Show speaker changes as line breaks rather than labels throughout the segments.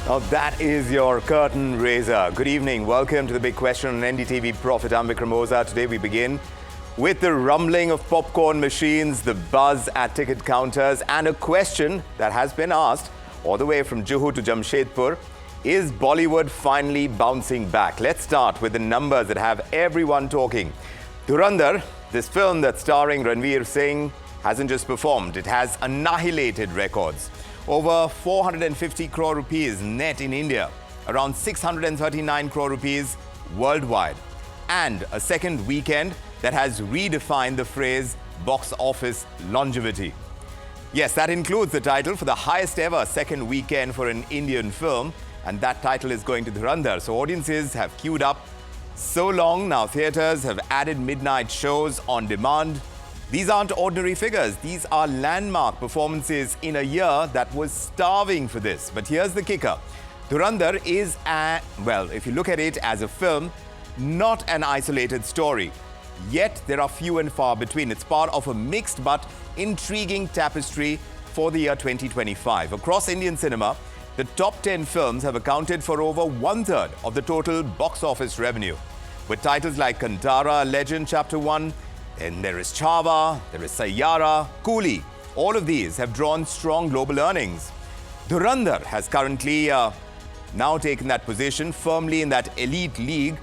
Now that is your curtain raiser. Good evening. Welcome to the big question on NDTV Profit. I'm Vikram Oza. Today we begin with the rumbling of popcorn machines, the buzz at ticket counters, and a question that has been asked all the way from Juhu to Jamshedpur. Is Bollywood finally bouncing back? Let's start with the numbers that have everyone talking. Dhurandhar, this film that's starring Ranveer Singh, hasn't just performed, it has annihilated records. Over 450 crore rupees net in India, around 639 crore rupees worldwide. And a second weekend that has redefined the phrase box office longevity. Yes, that includes the title for the highest ever second weekend for an Indian film. And that title is going to Dhurandhar. So audiences have queued up so long. Now theatres have added midnight shows on demand. These aren't ordinary figures. These are landmark performances in a year that was starving for this. But here's the kicker. Dhurandhar is, well, if you look at it as a film, not an isolated story. Yet there are few and far between. It's part of a mixed but intriguing tapestry for the year 2025. Across Indian cinema, the top 10 films have accounted for over 1/3 of the total box office revenue. With titles like Kantara, Legend, Chapter 1, then there is Chava, there is Sayyara, Coolie. All of these have drawn strong global earnings. Dhurandhar has currently now taken that position firmly in that elite league,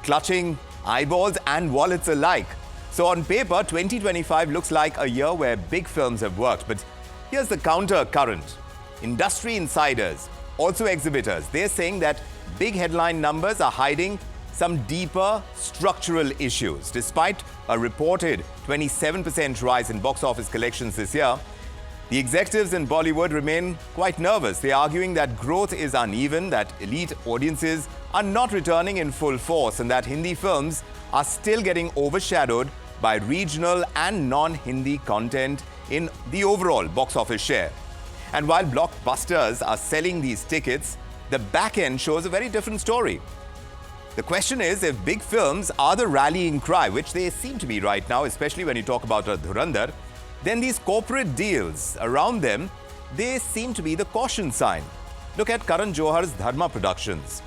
clutching eyeballs and wallets alike. So on paper, 2025 looks like a year where big films have worked. But here's the counter current. Industry insiders, also exhibitors, they're saying that big headline numbers are hiding some deeper structural issues. Despite a reported 27% rise in box office collections this year, the executives in Bollywood remain quite nervous. They're arguing that growth is uneven, that elite audiences are not returning in full force, and that Hindi films are still getting overshadowed by regional and non-Hindi content in the overall box office share. And while blockbusters are selling these tickets, the back end shows a very different story. The question is if big films are the rallying cry, which they seem to be right now, especially when you talk about Dhurandhar, then these corporate deals around them, they seem to be the caution sign. Look at Karan Johar's Dharma Productions.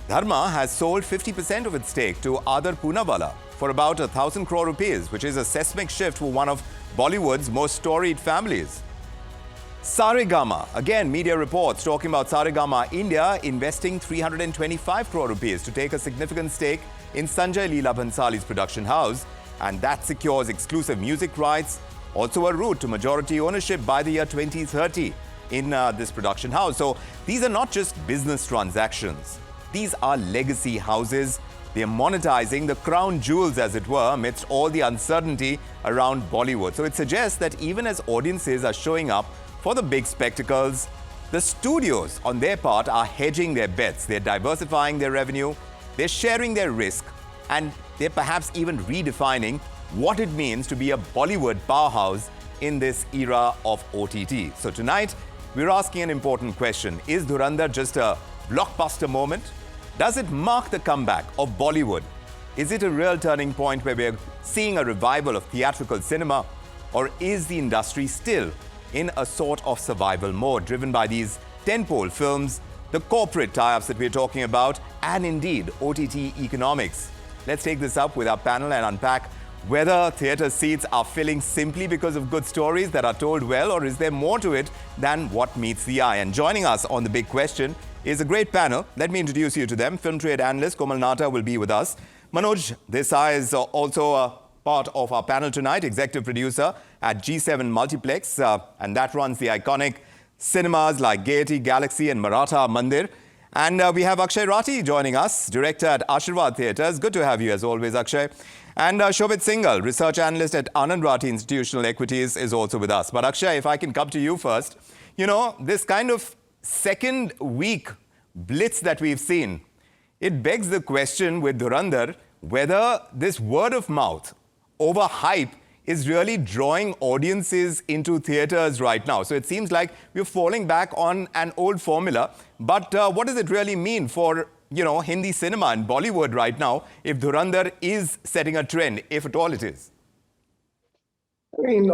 Dharma has sold 50% of its stake to Adar Poonawalla for about 1,000 crore rupees, which is a seismic shift for one of Bollywood's most storied families. Saregama, again, media reports talking about Saregama India investing 325 crore rupees to take a significant stake in Sanjay Leela Bhansali's production house, and that secures exclusive music rights, also a route to majority ownership by the year 2030 in this production house. So these are not just business transactions. These are legacy houses. They are monetizing the crown jewels, as it were, amidst all the uncertainty around Bollywood. So it suggests that even as audiences are showing up for the big spectacles, the studios, on their part, are hedging their bets. They're diversifying their revenue, they're sharing their risk, and they're perhaps even redefining what it means to be a Bollywood powerhouse in this era of OTT. So tonight, we're asking an important question. Is Dhurandhar just a blockbuster moment? Does it mark the comeback of Bollywood? Is it a real turning point where we're seeing a revival of theatrical cinema? Or is the industry still in a sort of survival mode, driven by these tentpole films, the corporate tie-ups that we're talking about, and indeed OTT economics? Let's take this up with our panel and unpack whether theatre seats are filling simply because of good stories that are told well, or is there more to it than what meets the eye? And joining us on the big question is a great panel. Let me introduce you to them. Film trade analyst Komal Nata will be with us. Manoj Desai is also part of our panel tonight, executive producer at G7 Multiplex, and that runs the iconic cinemas like Gaiety, Galaxy and Maratha Mandir. And we have Akshay Rathi joining us, director at Ashirwad Theatres. Good to have you as always, Akshay. And Shobhit Singhal, research analyst at Anand Rathi Institutional Equities, is also with us. But Akshay, if I can come to you first, you know, this kind of second week blitz that we've seen, it begs the question with Dhurandhar whether this word of mouth over hype is really drawing audiences into theatres right now. So it seems like we're falling back on an old formula. But what does it really mean for, you know, Hindi cinema and Bollywood right now if Dhurandhar is setting a trend, if at all it is?
I mean,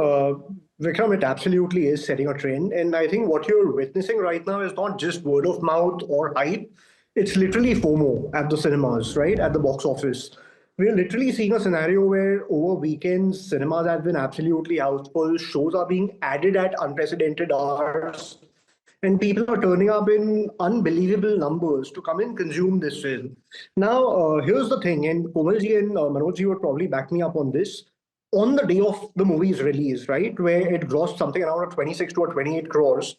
Vikram, it absolutely is setting a trend. And I think what you're witnessing right now is not just word of mouth or hype, it's literally FOMO at the cinemas, right? At the box office. We're literally seeing a scenario where over weekends, cinemas have been absolutely house full, shows are being added at unprecedented hours, and people are turning up in unbelievable numbers to come and consume this film. Now, here's the thing, and Komalji and Manojji would probably back me up on this on the day of the movie's release, right, where it grossed something around a 26 to a 28 crores,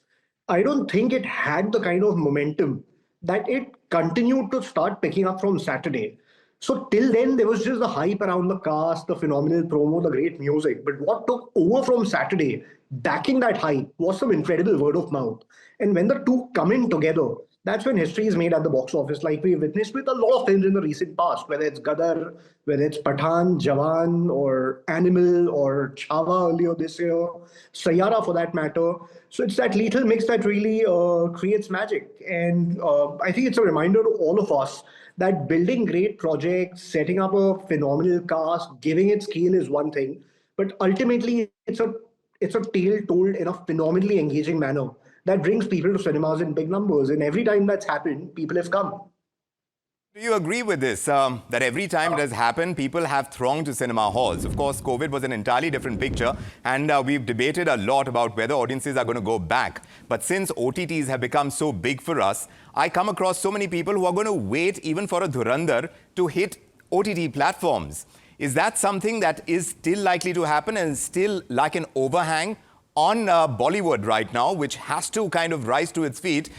I don't think it had the kind of momentum that it continued to start picking up from Saturday. So till then, there was just the hype around the cast, the phenomenal promo, the great music. But what took over from Saturday, backing that hype, was some incredible word of mouth. And when the two come in together, that's when history is made at the box office, like we've witnessed with a lot of films in the recent past, whether it's Gadar, whether it's Pathan, Jawan, or Animal, or Chava earlier this year, Sayara for that matter. So it's that lethal mix that really creates magic. And I think it's a reminder to all of us that building great projects, setting up a phenomenal cast, giving it scale is one thing, but ultimately it's a tale told in a phenomenally engaging manner that brings people to cinemas in big numbers. And every time that's happened, people have come.
Do you agree with this? That every time it has happened, people have thronged to cinema halls. Of course, COVID was an entirely different picture, and we've debated a lot about whether audiences are going to go back. But since OTTs have become so big for us, I come across so many people who are going to wait even for a Dhurandhar to hit OTT platforms. Is that something that is still likely to happen and still like an overhang on Bollywood right now, which has to kind of rise to its feet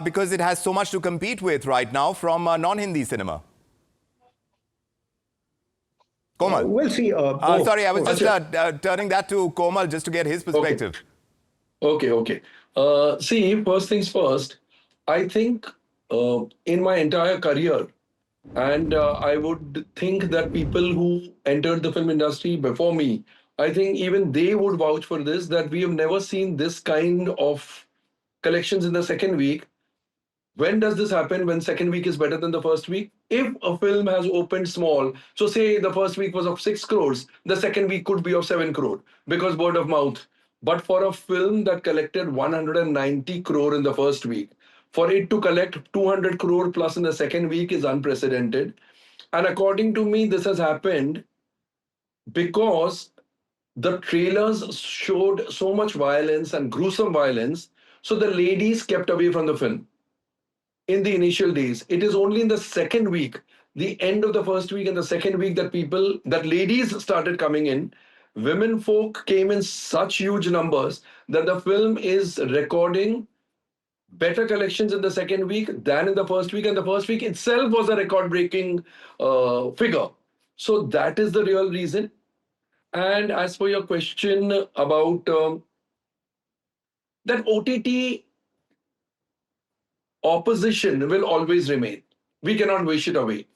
because it has so much to compete with right now from non-Hindi cinema? Komal.
We'll see.
Sorry, I was just
Acha.
turning that to Komal just to get his perspective.
Okay. See, first things first, I think in my entire career, and I would think that people who entered the film industry before me, I think even they would vouch for this, that we have never seen this kind of collections in the second week. When does this happen? When second week is better than the first week? If a film has opened small, so say the first week was of 6 crores, the second week could be of 7 crore because word of mouth. But for a film that collected 190 crore in the first week, for it to collect 200 crore plus in the second week is unprecedented. And according to me, this has happened because the trailers showed so much violence and gruesome violence, so the ladies kept away from the film in the initial days. It is only in the second week, the end of the first week and the second week, that ladies started coming in. Women folk came in such huge numbers that the film is recording better collections in the second week than in the first week. And the first week itself was a record breaking figure. So that is the real reason. And as for your question about that OTT opposition will always remain. We cannot wish it away.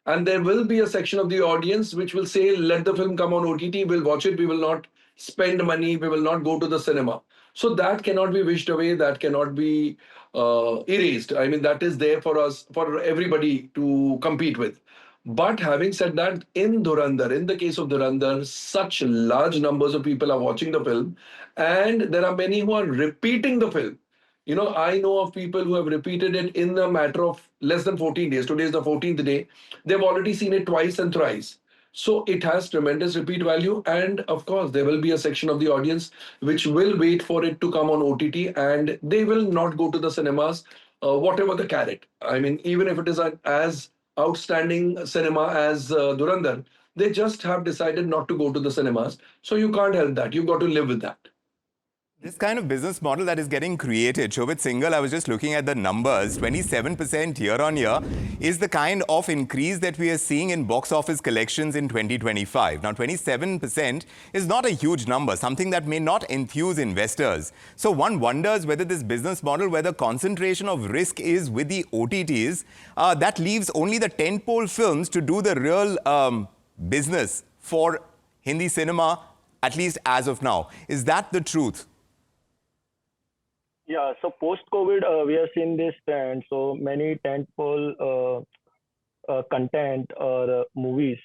And there will be a section of the audience which will say, let the film come on OTT, we'll watch it, we will not spend money, we will not go to the cinema. So that cannot be wished away, that cannot be erased. I mean, that is there for us, for everybody to compete with. But having said that, in Dhurandhar, in the case of Dhurandhar, such large numbers of people are watching the film, and there are many who are repeating the film. I know of people who have repeated it in a matter of less than 14 days. Today is the 14th day. They've already seen it twice and thrice. So it has tremendous repeat value. And of course, there will be a section of the audience which will wait for it to come on OTT, and they will not go to the cinemas, whatever the carrot. I mean, even if it is as outstanding cinema as Dhurandhar, they just have decided not to go to the cinemas. So you can't help that. You've got to live with that.
This kind of business model that is getting created, Shobit Singhal, I was just looking at the numbers, 27% year on year is the kind of increase that we are seeing in box office collections in 2025. Now, 27% is not a huge number, something that may not enthuse investors. So one wonders whether this business model, where the concentration of risk is with the OTTs, that leaves only the tentpole films to do the real business for Hindi cinema, at least as of now. Is that the truth?
Yeah, so post-COVID, we have seen this trend. So many tentpole content or movies.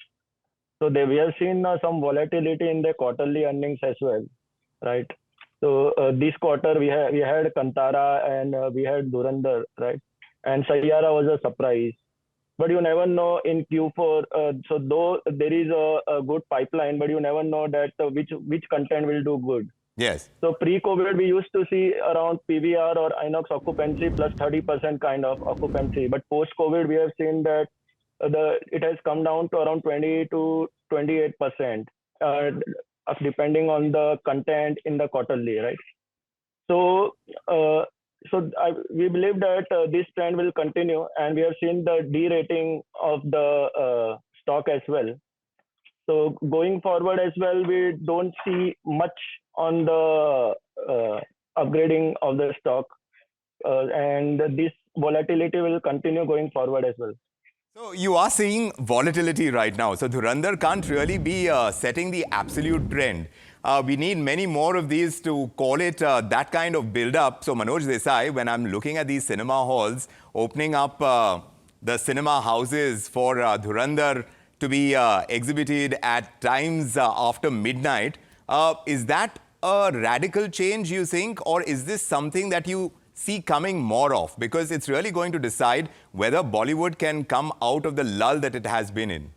So we have seen some volatility in the quarterly earnings as well, right? So this quarter we had Kantara and we had Dhurandhar, right? And Sayyara was a surprise. But you never know in Q4. So though there is a good pipeline, but you never know that which content will do good.
Yes.
So pre-COVID, we used to see around PVR or Inox occupancy plus 30% kind of occupancy. But post-COVID, we have seen that it has come down to around 20 to 28%, depending on the content in the quarterly, right? So, we believe that this trend will continue, and we have seen the derating of the stock as well. So going forward as well, we don't see much on the upgrading of the stock, and this volatility will continue going forward as well.
So you are seeing volatility right now. So Dhurandhar can't really be setting the absolute trend. We need many more of these to call it that kind of build-up. So Manoj Desai, when I'm looking at these cinema halls, opening up the cinema houses for Dhurandhar to be exhibited at times after midnight, is that a radical change, you think? Or is this something that you see coming more of? Because it's really going to decide whether Bollywood can come out of the lull that it has been in.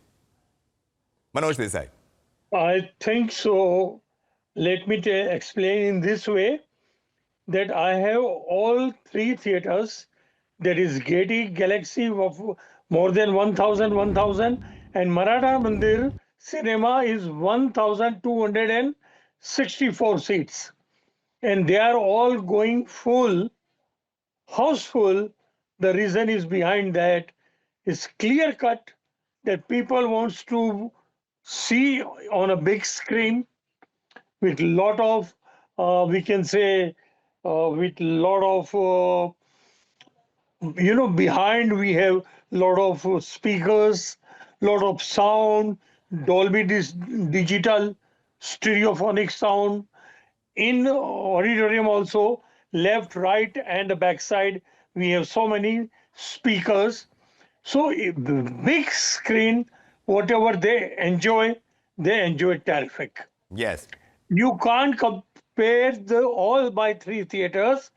Manoj Desai.
I think so. Let me explain in this way that I have all three theaters. There is Getty Galaxy of more than 1,000, and Maratha Mandir Cinema is 1,264 seats. And they are all going full, houseful. The reason is behind that is clear cut that people wants to see on a big screen with lot of we can say with lot of behind we have lot of speakers, lot of sound, Dolby digital, stereophonic sound. In auditorium also, left, right, and the backside, we have so many speakers. So big screen, whatever they enjoy terrific.
Yes.
You can't compare all my three theaters.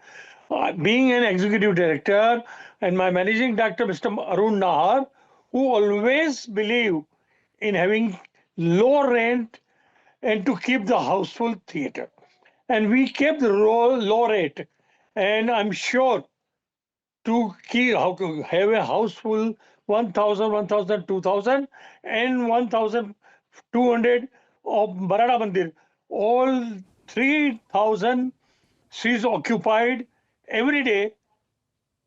Being an executive director and my managing director, Mr. Arun Nahar, who always believe in having low rent and to keep the houseful theater. And we kept the low rate. And I'm sure to have a houseful 1,000, 2,000, and 1,200 of Maratha Mandir. All 3,000 seats occupied every day.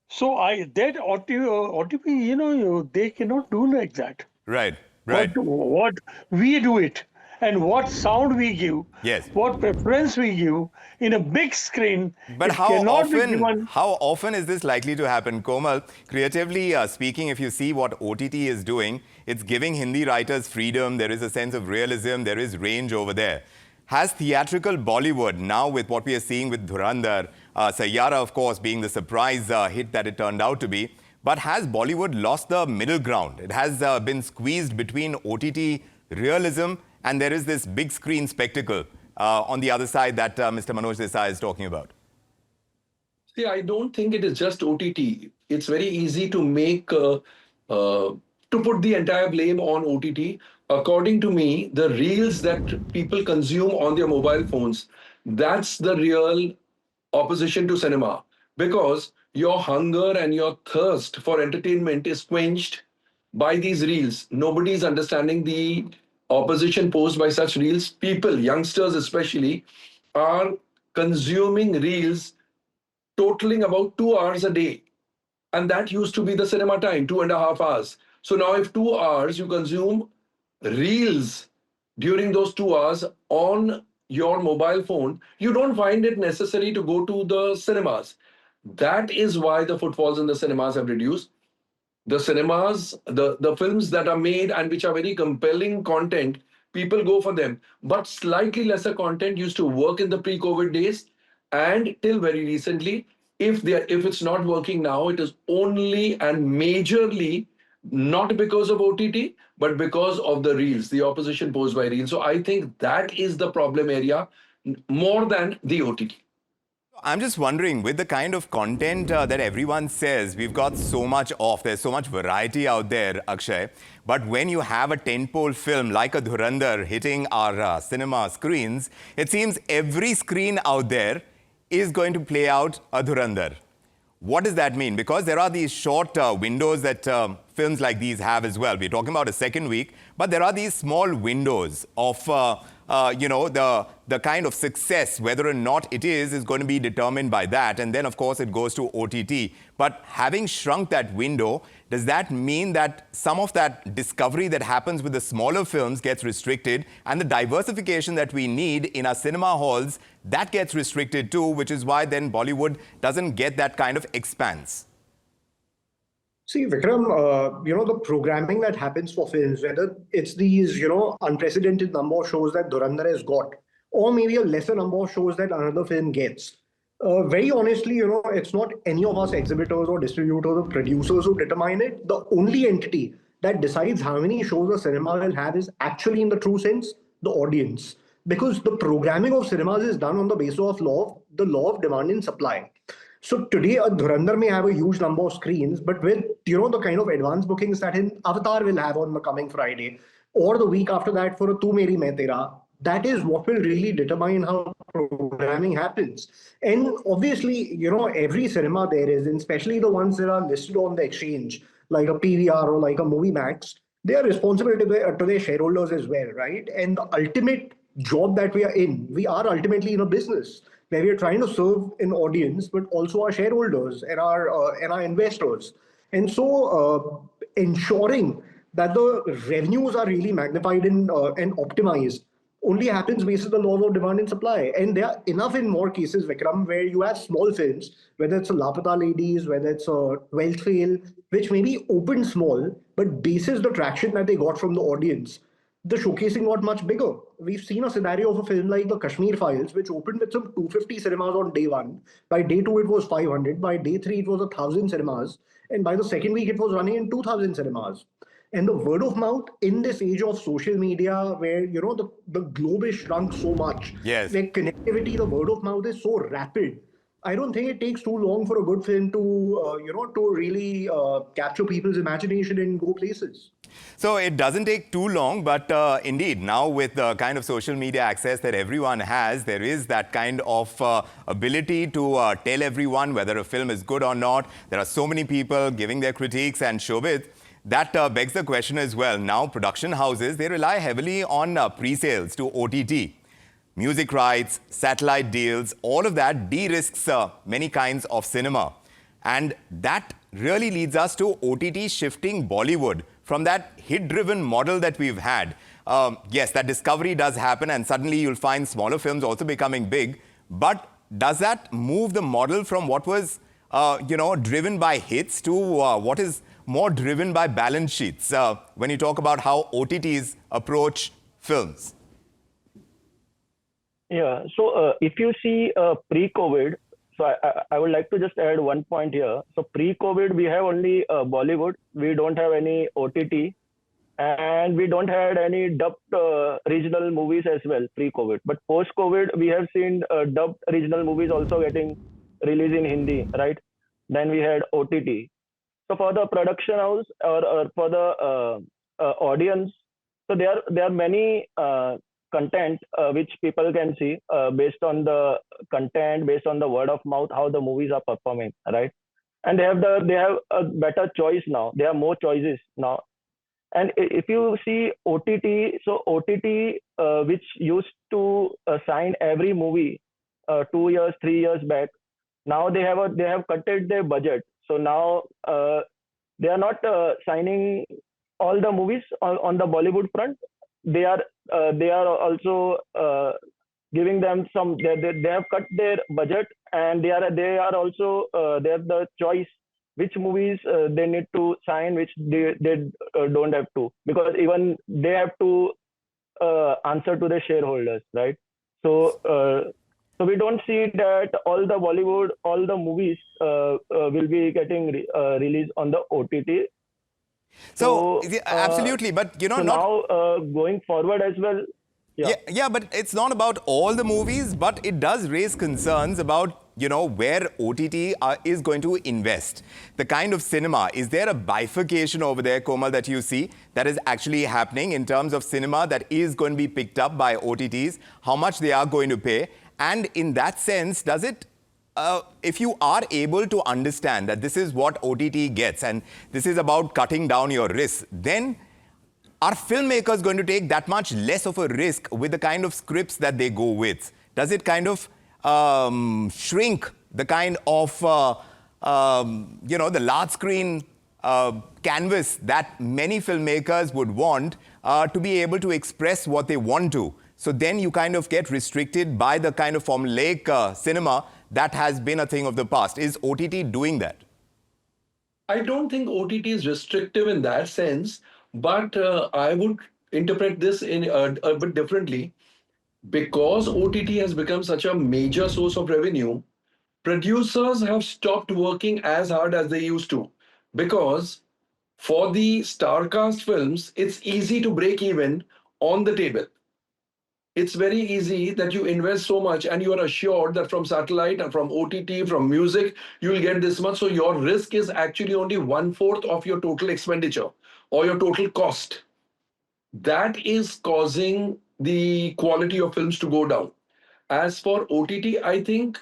So that OTP, they cannot do like that.
Right, right.
What we do it and what sound we give,
Yes.
what preference we give in a big screen.
But
it
how
cannot be given.
often is this likely to happen? Komal, creatively speaking, if you see what OTT is doing, it's giving Hindi writers freedom. There is a sense of realism. There is range over there. Has theatrical Bollywood, now with what we are seeing with Dhurandhar, Sayyara, of course, being the surprise hit that it turned out to be, but has Bollywood lost the middle ground? It has been squeezed between OTT realism and there is this big screen spectacle on the other side that Mr. Manoj Desai is talking about.
See, I don't think it is just OTT. It's very easy to to put the entire blame on OTT. According to me, the reels that people consume on their mobile phones, that's the real opposition to cinema. Because your hunger and your thirst for entertainment is quenched by these reels. Nobody is understanding the opposition posed by such reels. People, youngsters especially, are consuming reels totaling about 2 hours a day. And that used to be the cinema time, 2.5 hours. So now if 2 hours you consume reels during those 2 hours on your mobile phone, you don't find it necessary to go to the cinemas. That is why the footfalls in the cinemas have reduced. The cinemas, the films that are made and which are very compelling content, people go for them. But slightly lesser content used to work in the pre-COVID days. And till very recently, if it's not working now, it is only and majorly not because of OTT, but because of the reels, the opposition posed by reels. So I think that is the problem area. more than the OTT.
I'm just wondering, with the kind of content that everyone says, we've got so much of, there's so much variety out there, Akshay. But when you have a tentpole film like a Dhurandhar hitting our cinema screens, it seems every screen out there is going to play out a Dhurandhar. What does that mean? Because there are these short windows that films like these have as well. We're talking about a second week, but there are these small windows of, the kind of success, whether or not it is going to be determined by that. And then, of course, it goes to OTT. But having shrunk that window, does that mean that some of that discovery that happens with the smaller films gets restricted, and the diversification that we need in our cinema halls, that gets restricted too, which is why then Bollywood doesn't get that kind of expanse?
See, Vikram, the programming that happens for films, whether it's these, unprecedented number of shows that Dhurandhar has got, or maybe a lesser number of shows that another film gets. Very honestly, it's not any of us exhibitors or distributors or producers who determine it. The only entity that decides how many shows a cinema will have is actually, in the true sense, the audience. Because the programming of cinemas is done on the basis of the law of demand and supply. So today, a Dhurandhar may have a huge number of screens, but with the kind of advance bookings that an Avatar will have on the coming Friday, or the week after that for a Tu Meri Main Tera, that is what will really determine how programming happens. And obviously, every cinema there is, and especially the ones that are listed on the exchange, like a PVR or like a Movie Max, they are responsible to their shareholders as well, right? And the ultimate job that we are ultimately in a business where we are trying to serve an audience, but also our shareholders and our investors. And so ensuring that the revenues are really magnified and optimized only happens based on the law of demand and supply. And there are enough in more cases, Vikram, where you have small films, whether it's a Lapata Ladies, whether it's a 12th Fail, which may be open small, but bases the traction that they got from the audience, the showcasing got much bigger. We've seen a scenario of a film like the Kashmir Files, which opened with some 250 cinemas on day one. By day two, it was 500. By day three, it was 1,000 cinemas. And by the second week, it was running in 2,000 cinemas. And the word of mouth in this age of social media, where the globe is shrunk so much,
Yes.
where connectivity, the word of mouth is so rapid. I don't think it takes too long for a good film to really capture people's imagination and go places.
So it doesn't take too long, but indeed, now with the kind of social media access that everyone has, there is that kind of ability to tell everyone whether a film is good or not. There are so many people giving their critiques, and Shobit, that begs the question as well. Now, production houses, they rely heavily on pre-sales to OTT. Music rights, satellite deals, all of that de-risks many kinds of cinema. And that really leads us to OTT shifting Bollywood from that hit-driven model that we've had. Yes, that discovery does happen, and suddenly you'll find smaller films also becoming big. But does that move the model from what was, driven by hits to what is more driven by balance sheets when you talk about how OTTs approach films?
Yeah. So if you see pre-COVID, so I would like to just add one point here. So pre-COVID, we have only Bollywood. We don't have any OTT, and we don't have any dubbed regional movies as well pre-COVID. But post-COVID, we have seen dubbed regional movies also getting released in Hindi, right? Then we had OTT. So for the production house or for the audience, so there are many content which people can see based on the content, based on the word of mouth, how the movies are performing, right? And they have a better choice now. There are more choices now. And if you see OTT, so OTT which used to sign every movie 2 years, 3 years back, now they have cutted their budget. So now they are not signing all the movies on the Bollywood front. They are also giving them some. They have cut their budget, and they are also they have the choice which movies they need to sign, which they don't have to, because even they have to answer to the shareholders, right? So we don't see that all the Bollywood, all the movies will be getting released on the OTT.
So absolutely, but
so now going forward as well.
Yeah, but it's not about all the movies, but it does raise concerns about, where OTT is going to invest. The kind of cinema, is there a bifurcation over there, Komal, that you see that is actually happening in terms of cinema that is going to be picked up by OTTs, how much they are going to pay? And in that sense, does it, if you are able to understand that this is what OTT gets and this is about cutting down your risks, then are filmmakers going to take that much less of a risk with the kind of scripts that they go with? Does it kind of shrink the kind of, the large screen canvas that many filmmakers would want to be able to express what they want to? So then you kind of get restricted by the kind of formulaic cinema that has been a thing of the past. Is OTT doing that?
I don't think OTT is restrictive in that sense, but I would interpret this in a bit differently. Because OTT has become such a major source of revenue, producers have stopped working as hard as they used to. Because for the star cast films, it's easy to break even on the table. It's very easy that you invest so much and you are assured that from satellite and from OTT, from music, you will get this much. So your risk is actually only 1/4 of your total expenditure or your total cost. That is causing the quality of films to go down. As for OTT, I think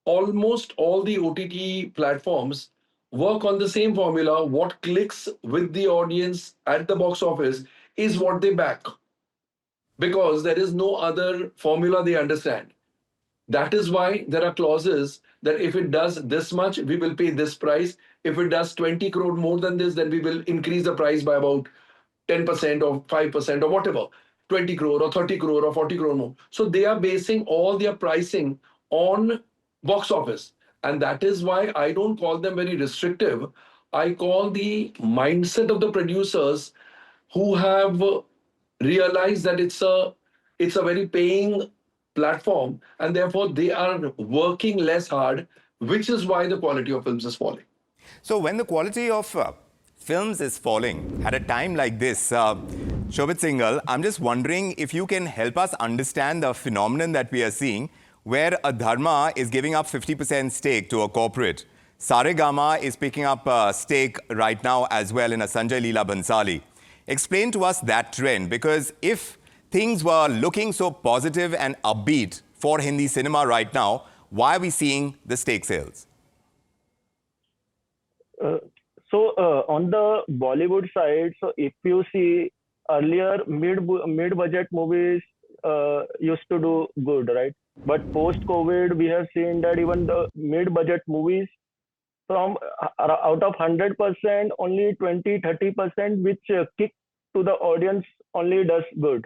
almost all the OTT platforms work on the same formula. What clicks with the audience at the box office is what they back, because there is no other formula they understand. That is why there are clauses that if it does this much, we will pay this price. If it does 20 crore more than this, then we will increase the price by about 10% or 5% or whatever, 20 crore or 30 crore or 40 crore more. So they are basing all their pricing on box office. And that is why I don't call them very restrictive. I call the mindset of the producers who have realized that it's a very paying platform, and therefore they are working less hard, which is why the quality of films is falling.
So when the quality of films is falling at a time like this, Shobit Singhal, I'm just wondering if you can help us understand the phenomenon that we are seeing, where a Dharma is giving up 50% stake to a corporate. Saregama is picking up a stake right now as well in a Sanjay Leela Bhansali. Explain to us that trend, because if things were looking so positive and upbeat for Hindi cinema right now, why are we seeing the stake sales?
On the Bollywood side, so if you see earlier mid-budget movies used to do good, right? But post-COVID, we have seen that even the mid-budget movies, from out of 100%, only 20-30% which kick to the audience only does good,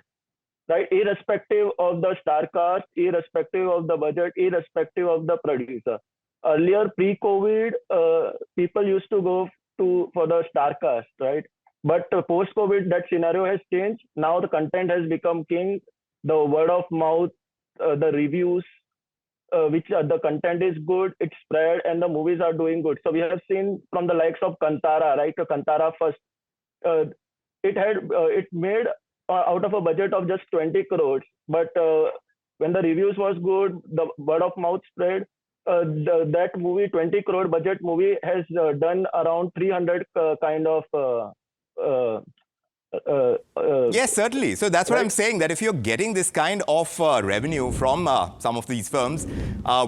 right? Irrespective of the star cast, irrespective of the budget, irrespective of the producer. Earlier, pre-COVID, people used to go for the star cast, right? But post-COVID, that scenario has changed. Now the content has become king. The word of mouth, the reviews, which the content is good, it's spread, and the movies are doing good. So we have seen from the likes of Kantara, right? Kantara first, it made out of a budget of just 20 crores, but when the reviews was good, the word of mouth spread. That movie, 20 crore budget movie, has done around 300 kind of.
Yes, certainly. So that's what
right?
I'm saying, that if you're getting this kind of revenue from some of these firms,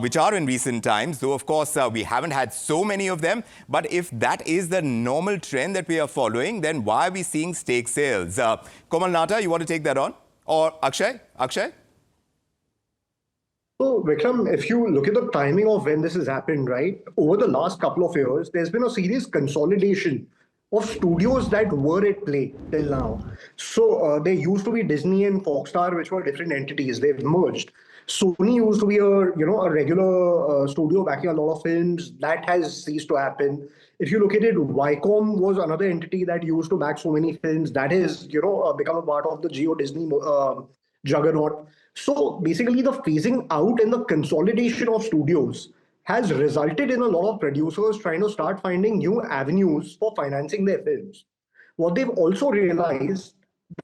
which are in recent times, though of course we haven't had so many of them, but if that is the normal trend that we are following, then why are we seeing stake sales? Komal Nata, you want to take that on? Or Akshay? Akshay?
So, Vikram, if you look at the timing of when this has happened, right, over the last couple of years, there's been a serious consolidation of studios that were at play till now. So, there used to be Disney and Foxstar, which were different entities. They've merged. Sony used to be a regular studio backing a lot of films. That has ceased to happen. If you look at it, Viacom was another entity that used to back so many films. That has, become a part of the Geo Disney juggernaut. So basically, the phasing out and the consolidation of studios has resulted in a lot of producers trying to start finding new avenues for financing their films. What they've also realized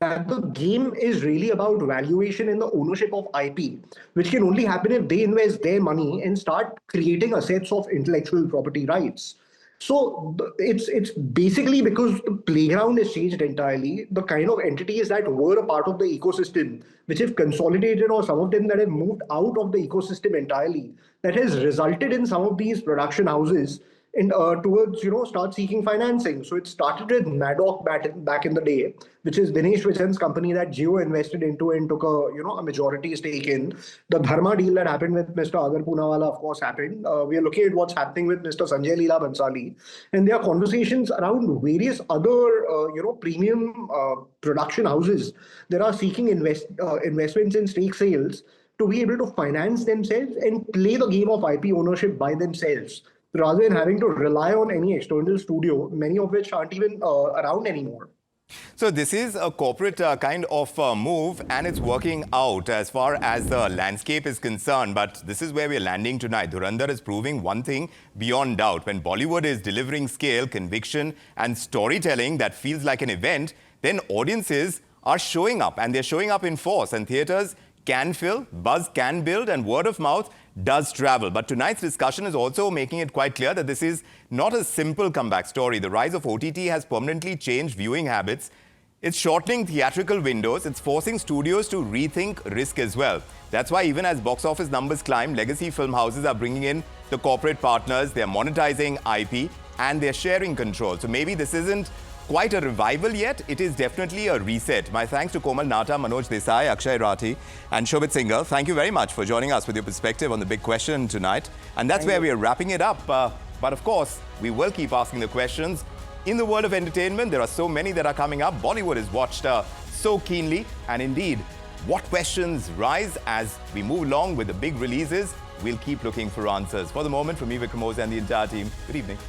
that the game is really about valuation and the ownership of IP, which can only happen if they invest their money and start creating assets of intellectual property rights. So it's basically because the playground has changed entirely. The kind of entities that were a part of the ecosystem, which have consolidated, or some of them that have moved out of the ecosystem entirely, that has resulted in some of these production houses in towards start seeking financing. So it started with Maddock back in the day, which is Dinesh Vichan's company that Jio invested into and took a majority stake in. The Dharma deal that happened with Mr. Agar Poonawalla, of course, happened. We are looking at what's happening with Mr. Sanjay Leela Bhansali, and there are conversations around various other premium production houses that are seeking investments in stake sales to be able to finance themselves and play the game of IP ownership by themselves, rather than having to rely on any external studio, many of which aren't even around anymore.
So this is a corporate kind of move, and it's working out as far as the landscape is concerned. But this is where we're landing tonight. Dhurandhar is proving one thing beyond doubt. When Bollywood is delivering scale, conviction, and storytelling that feels like an event, then audiences are showing up, and they're showing up in force. And theatres can fill, buzz can build, and word of mouth does travel. But tonight's discussion is also making it quite clear that this is not a simple comeback story. The rise of OTT has permanently changed viewing habits. It's shortening theatrical windows. It's forcing studios to rethink risk as well. That's why even as box office numbers climb, legacy film houses are bringing in the corporate partners. They're monetizing IP and they're sharing control. So maybe this isn't quite a revival yet. It is definitely a reset. My thanks to Komal Nata, Manoj Desai, Akshay Rathi and Shobit Singhal. Thank you very much for joining us with your perspective on the big question tonight. And that's where we are wrapping it up. But of course, we will keep asking the questions. In the world of entertainment, there are so many that are coming up. Bollywood is watched so keenly. And indeed, what questions rise as we move along with the big releases? We'll keep looking for answers. For the moment, from me, Vikram Oza, and the entire team, good evening.